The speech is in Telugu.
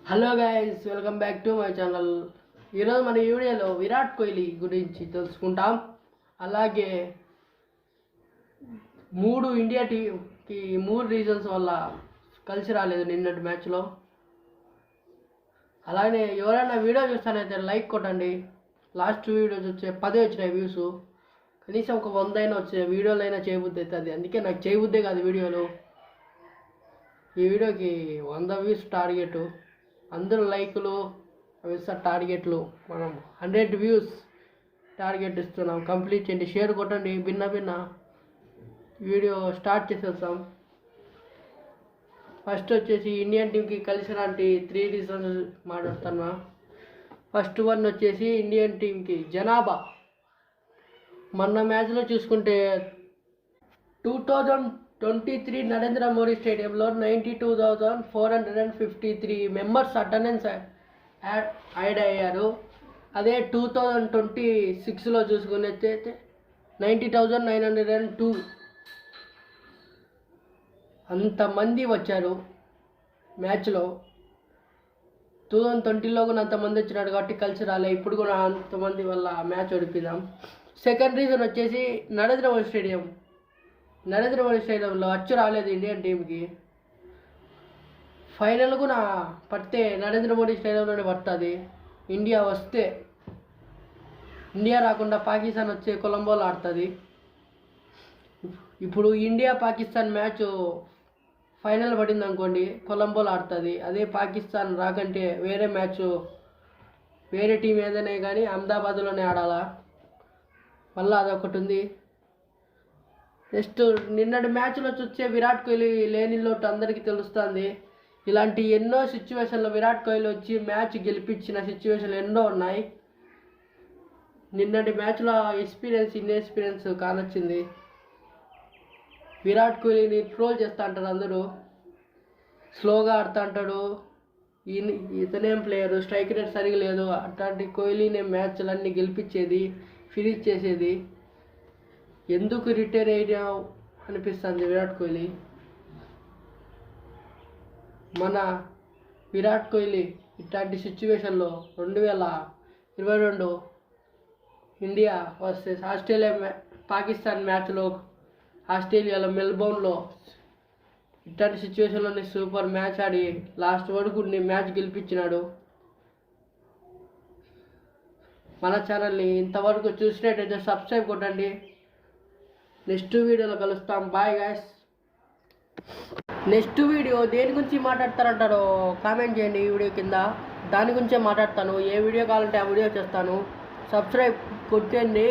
Hello guys, welcome back to my channel. ఈరోజు మన వీడియోలో విరాట్ కోహ్లీ గురించి తెలుసుకుంటాం. అలాగే ఇండియా టీంకి 3 రీజన్స్ వల్ల కలిసి రాలేదు నిన్నటి మ్యాచ్లో. అలాగే ఎవరైనా వీడియో చూస్తానైతే లైక్ కొట్టండి. లాస్ట్ వీడియోస్ వచ్చే 10 వచ్చినాయి వ్యూస్. కనీసం ఒక 100 అయినా వచ్చే వీడియోలు అయినా చేయబుద్ధి అవుతుంది. అందుకే నాకు చేయబుద్దే కాదు వీడియోలు. ఈ వీడియోకి 100 వ్యూస్ టార్గెట్. అందరూ లైకులు అవి టార్గెట్లు. మనం 100 వ్యూస్ టార్గెట్ ఇస్తున్నాం. కంప్లీట్ చేయండి, షేర్ కొట్టండి. భిన్న వీడియో స్టార్ట్ చేసేస్తాం. ఫస్ట్ వచ్చేసి ఇండియన్ టీంకి కలిసి లాంటి 3 రీజన్స్ మాట్లాడుతున్నా. ఫస్ట్ వన్ వచ్చేసి ఇండియన్ టీంకి జనాభా. మొన్న మ్యాచ్లో చూసుకుంటే 2023 నరేంద్ర మోడీ స్టేడియంలో 92,453 మెంబర్స్ అటెండెన్స్ యాడ్ అయ్యారు. అదే 2026లో చూసుకున్నట్లయితే 90,902 అంతమంది వచ్చారు మ్యాచ్లో. 2020లో కూడా అంతమంది వచ్చినాడు కాబట్టి కలిసి రాలే. ఇప్పుడు కూడా అంతమంది వల్ల మ్యాచ్ ఓడిపోదాం. సెకండ్ రీజన్ వచ్చేసి నరేంద్ర మోడీ స్టేడియంలో అచ్చు రాలేదు ఇండియన్ టీంకి. ఫైనల్ కూడా పడితే నరేంద్ర మోడీ స్టేడియంలోనే పడుతుంది. ఇండియా వస్తే ఇండియా రాకుండా పాకిస్తాన్ వచ్చే కొలంబోలో ఆడుతుంది. ఇప్పుడు ఇండియా పాకిస్తాన్ మ్యాచ్ ఫైనల్ పడింది అనుకోండి, కొలంబోలో ఆడుతుంది. అదే పాకిస్తాన్ రాకంటే వేరే మ్యాచ్ వేరే టీం ఏదైనా కానీ అహ్మదాబాద్లోనే ఆడాలా. మళ్ళీ అదొకటి ఉంది. నెక్స్ట్ నిన్నటి మ్యాచ్లో చూస్తే విరాట్ కోహ్లీ లేని లోటు అందరికీ తెలుస్తుంది. ఇలాంటి ఎన్నో సిచ్యువేషన్లో విరాట్ కోహ్లీ వచ్చి మ్యాచ్ గెలిపించిన సిచ్యువేషన్లు ఎన్నో ఉన్నాయి. నిన్నటి మ్యాచ్లో ఇన్ఎక్స్పీరియన్స్ కానొచ్చింది. విరాట్ కోహ్లీని ట్రోల్ చేస్తూ అంటారు అందరూ. స్లోగా ఆడుతూ అంటాడు, ఇతనేం ప్లేయరు, స్ట్రైక్ రేట్ సరిగా లేదు. అట్లాంటి కోహ్లీనే మ్యాచ్లన్నీ గెలిపించేది, ఫినిష్ చేసేది. ఎందుకు రిటైర్ అయ్యావు అనిపిస్తుంది విరాట్ కోహ్లీ. మన విరాట్ కోహ్లీ ఇట్లాంటి సిచ్యువేషన్లో 2022 ఇండియా వర్సెస్ పాకిస్తాన్ మ్యాచ్లో ఆస్ట్రేలియాలో మెల్బోర్న్లో ఇట్లాంటి సిచ్యువేషన్లోనే సూపర్ మ్యాచ్ ఆడి లాస్ట్ వరకు మ్యాచ్ గెలిపించినాడు. మన ఛానల్ని ఇంతవరకు చూసినట్టయితే సబ్స్క్రైబ్ కొట్టండి. నెక్స్ట్ వీడియోలో కలుస్తాం. Bye guys. నెక్స్ట్ వీడియో దేని గురించి మాట్లాడతారంటారో కామెంట్ చేయండి ఈ వీడియో కింద. దాని గురించే మాట్లాడతాను. ఏ వీడియో కావాలంటే ఆ వీడియో చేస్తాను. సబ్స్క్రైబ్ కొట్టండి.